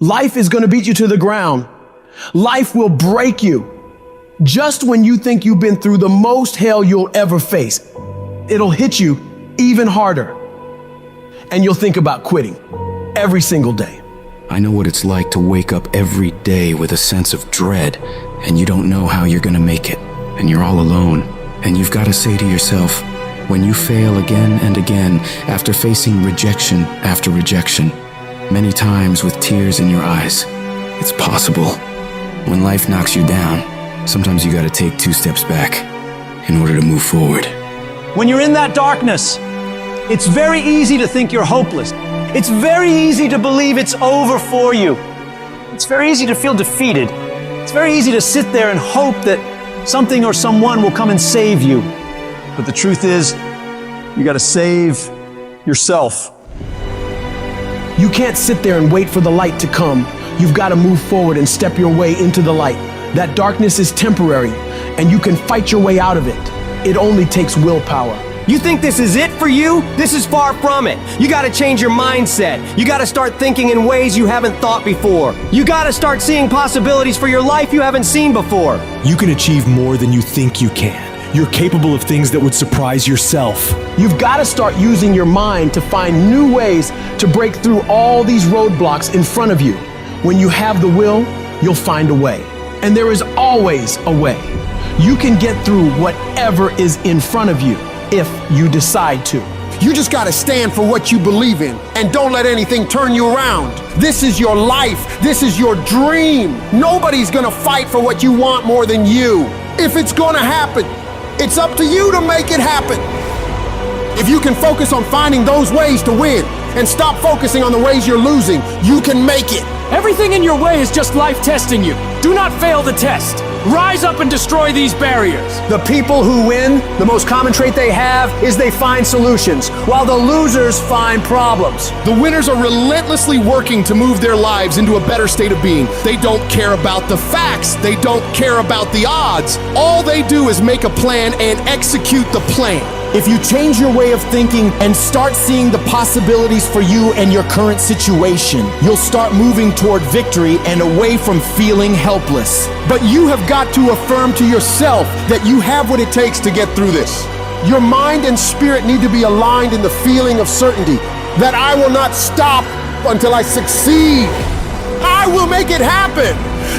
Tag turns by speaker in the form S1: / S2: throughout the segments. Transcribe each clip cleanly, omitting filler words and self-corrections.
S1: Life is going to beat you to the ground. Life will break you. Just when you think you've been through the most hell you'll ever face, it'll hit you even harder. And you'll think about quitting every single day.
S2: I know what it's like to wake up every day with a sense of dread, and you don't know how you're gonna make it, and you're all alone. And you've got to say to yourself, when you fail again and again, after facing rejection after rejection, many times with tears in your eyes, it's possible. When life knocks you down, sometimes you gotta take 2 steps back in order to move forward.
S3: When you're in that darkness, it's very easy to think you're hopeless. It's very easy to believe it's over for you. It's very easy to feel defeated. It's very easy to sit there and hope that something or someone will come and save you. But the truth is, you gotta save yourself.
S1: You can't sit there and wait for the light to come. You've got to move forward and step your way into the light. That darkness is temporary, and you can fight your way out of it. It only takes willpower.
S4: You think this is it for you? This is far from it. You gotta change your mindset. You gotta start thinking in ways you haven't thought before. You gotta start seeing possibilities for your life you haven't seen before.
S5: You can achieve more than you think you can. You're capable of things that would surprise yourself.
S1: You've got to start using your mind to find new ways to break through all these roadblocks in front of you. When you have the will, you'll find a way. And there is always a way. You can get through whatever is in front of you if you decide to.
S6: You just gotta stand for what you believe in and don't let anything turn you around. This is your life. This is your dream. Nobody's gonna fight for what you want more than you. If it's gonna happen, it's up to you to make it happen. If you can focus on finding those ways to win and stop focusing on the ways you're losing, you can make it.
S7: Everything in your way is just life testing you. Do not fail the test. Rise up and destroy these barriers.
S3: The people who win, the most common trait they have is they find solutions, while the losers find problems.
S8: The winners are relentlessly working to move their lives into a better state of being. They don't care about the facts. They don't care about the odds. All they do is make a plan and execute the plan.
S9: If you change your way of thinking and start seeing the possibilities for you and your current situation, you'll start moving toward victory and away from feeling helpless.
S6: But you have got to affirm to yourself that you have what it takes to get through this. Your mind and spirit need to be aligned in the feeling of certainty that I will not stop until I succeed. I will make it happen,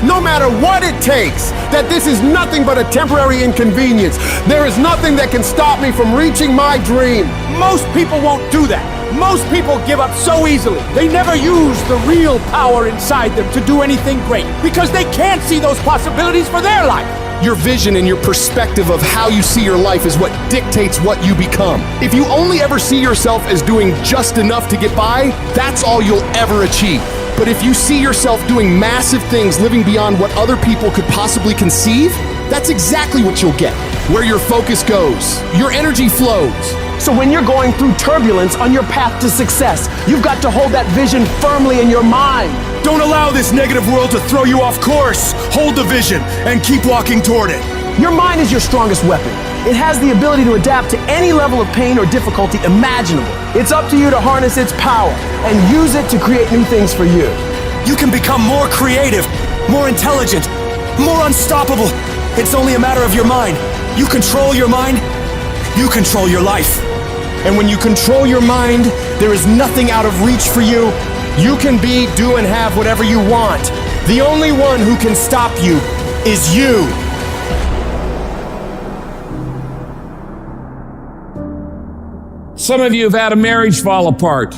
S6: no matter what it takes, that this is nothing but a temporary inconvenience. There is nothing that can stop me from reaching my dream.
S7: Most people won't do that. Most people give up so easily. They never use the real power inside them to do anything great because they can't see those possibilities for their life.
S8: Your vision and your perspective of how you see your life is what dictates what you become. If you only ever see yourself as doing just enough to get by, that's all you'll ever achieve. But if you see yourself doing massive things, living beyond what other people could possibly conceive, that's exactly what you'll get. Where your focus goes, your energy flows.
S1: So when you're going through turbulence on your path to success, you've got to hold that vision firmly in your mind.
S5: Don't allow this negative world to throw you off course. Hold the vision and keep walking toward it.
S1: Your mind is your strongest weapon. It has the ability to adapt to any level of pain or difficulty imaginable. It's up to you to harness its power and use it to create new things for you.
S5: You can become more creative, more intelligent, more unstoppable. It's only a matter of your mind. You control your mind, you control your life.
S9: And when you control your mind, there is nothing out of reach for you. You can be, do, and have whatever you want. The only one who can stop you is you.
S10: Some of you have had a marriage fall apart.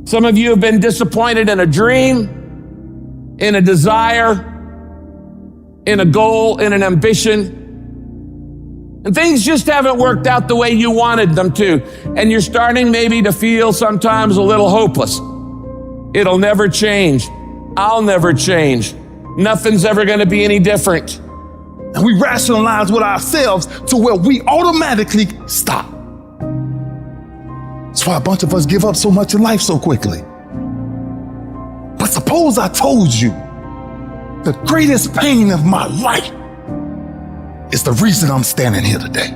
S10: Some of you have been disappointed in a dream, in a desire, in a goal, in an ambition. And things just haven't worked out the way you wanted them to. And you're starting maybe to feel sometimes a little hopeless. It'll never change. I'll never change. Nothing's ever going to be any different.
S11: And we rationalize with ourselves to where we automatically stop. That's why a bunch of us give up so much in life so quickly. But suppose I told you the greatest pain of my life is the reason I'm standing here today.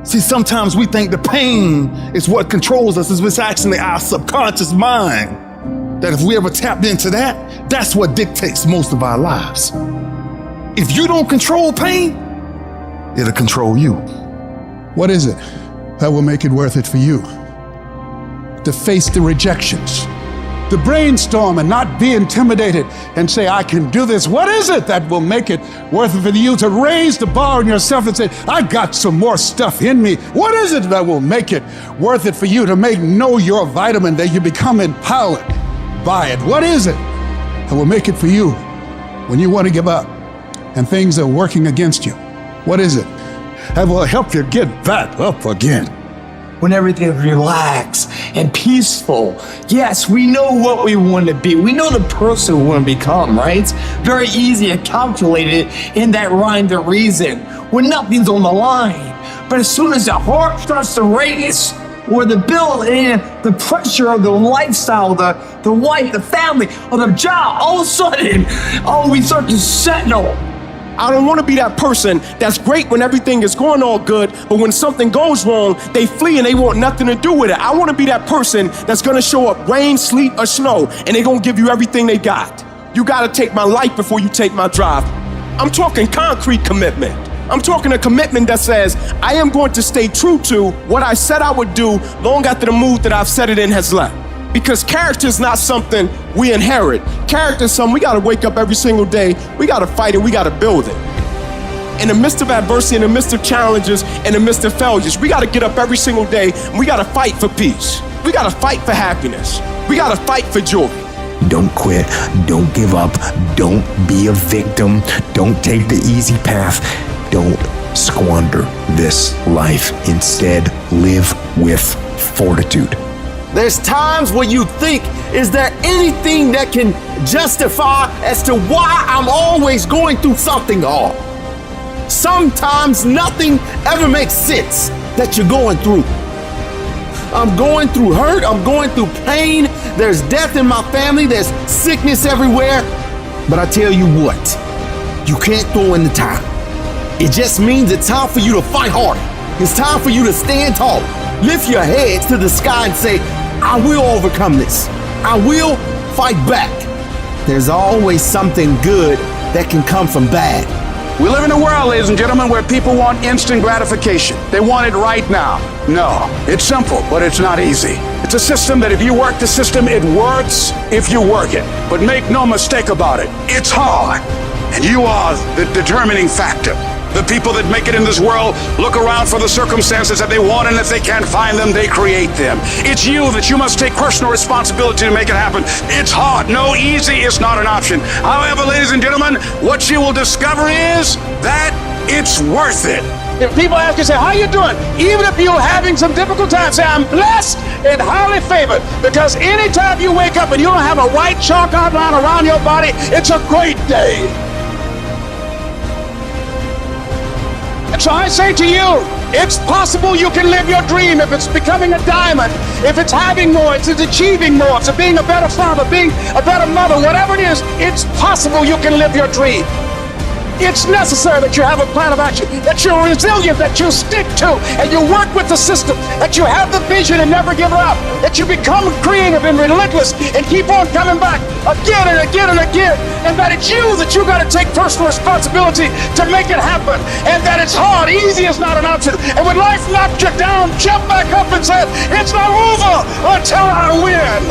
S11: See, sometimes we think the pain is what controls us. It's actually our subconscious mind that if we ever tapped into that, that's what dictates most of our lives. If you don't control pain, it'll control you.
S12: What is it that will make it worth it for you? To face the rejections, to brainstorm and not be intimidated and say, I can do this. What is it that will make it worth it for you to raise the bar on yourself and say, I got some more stuff in me? What is it that will make it worth it for you to know your vitamin, that you become empowered by it? What is it that will make it for you when you want to give up and things are working against you? What is it that will help you get back up again?
S13: When everything's relaxed and peaceful. Yes, we know what we want to be. We know the person we want to become, right? It's very easy to calculate it in that rhyme to reason when nothing's on the line. But as soon as the heart starts to race, or the bill and the pressure of the lifestyle, the wife, the family, or the job, all of a sudden, we start to settle.
S4: I don't want to be that person that's great when everything is going all good, but when something goes wrong, they flee and they want nothing to do with it. I want to be that person that's going to show up rain, sleet, or snow, and they're going to give you everything they got. You got to take my life before you take my drive. I'm talking concrete commitment. I'm talking a commitment that says, I am going to stay true to what I said I would do long after the mood that I've set it in has left. Because character is not something we inherit. Character is something we got to wake up every single day. We got to fight it. We got to build it. In the midst of adversity, in the midst of challenges, in the midst of failures, we got to get up every single day and we got to fight for peace. We got to fight for happiness. We got to fight for joy.
S14: Don't quit. Don't give up. Don't be a victim. Don't take the easy path. Don't squander this life. Instead, live with fortitude.
S7: There's times where you think, is there anything that can justify as to why I'm always going through something hard? Sometimes nothing ever makes sense that you're going through. I'm going through hurt, I'm going through pain, there's death in my family, there's sickness everywhere. But I tell you what, you can't throw in the towel. It just means it's time for you to fight harder. It's time for you to stand tall. Lift your heads to the sky and say, I will overcome this. I will fight back. There's always something good that can come from bad.
S12: We live in a world, ladies and gentlemen, where people want instant gratification. They want it right now. No, it's simple, but it's not easy. It's a system that if you work the system, it works if you work it. But make no mistake about it, it's hard. And you are the determining factor. The people that make it in this world look around for the circumstances that they want, and if they can't find them, they create them. It's you that you must take personal responsibility to make it happen. It's hard. No, easy is not an option. However, ladies and gentlemen, what you will discover is that it's worth it. If people ask you, say, how you doing? Even if you're having some difficult times, say, I'm blessed and highly favored. Because anytime you wake up and you don't have a white chalk outline around your body, it's a great day. So I say to you, it's possible you can live your dream if it's becoming a diamond, if it's having more, it's achieving more, it's being a better father, being a better mother, whatever it is, it's possible you can live your dream. It's necessary that you have a plan of action, that you're resilient, that you stick to, and you work with the system, that you have the vision and never give up, that you become creative and relentless and keep on coming back again and again and again, and that it's you that you got to take personal responsibility to make it happen, and that it's hard, easy is not an option, and when life knocks you down, jump back up and say, it's not over until I win.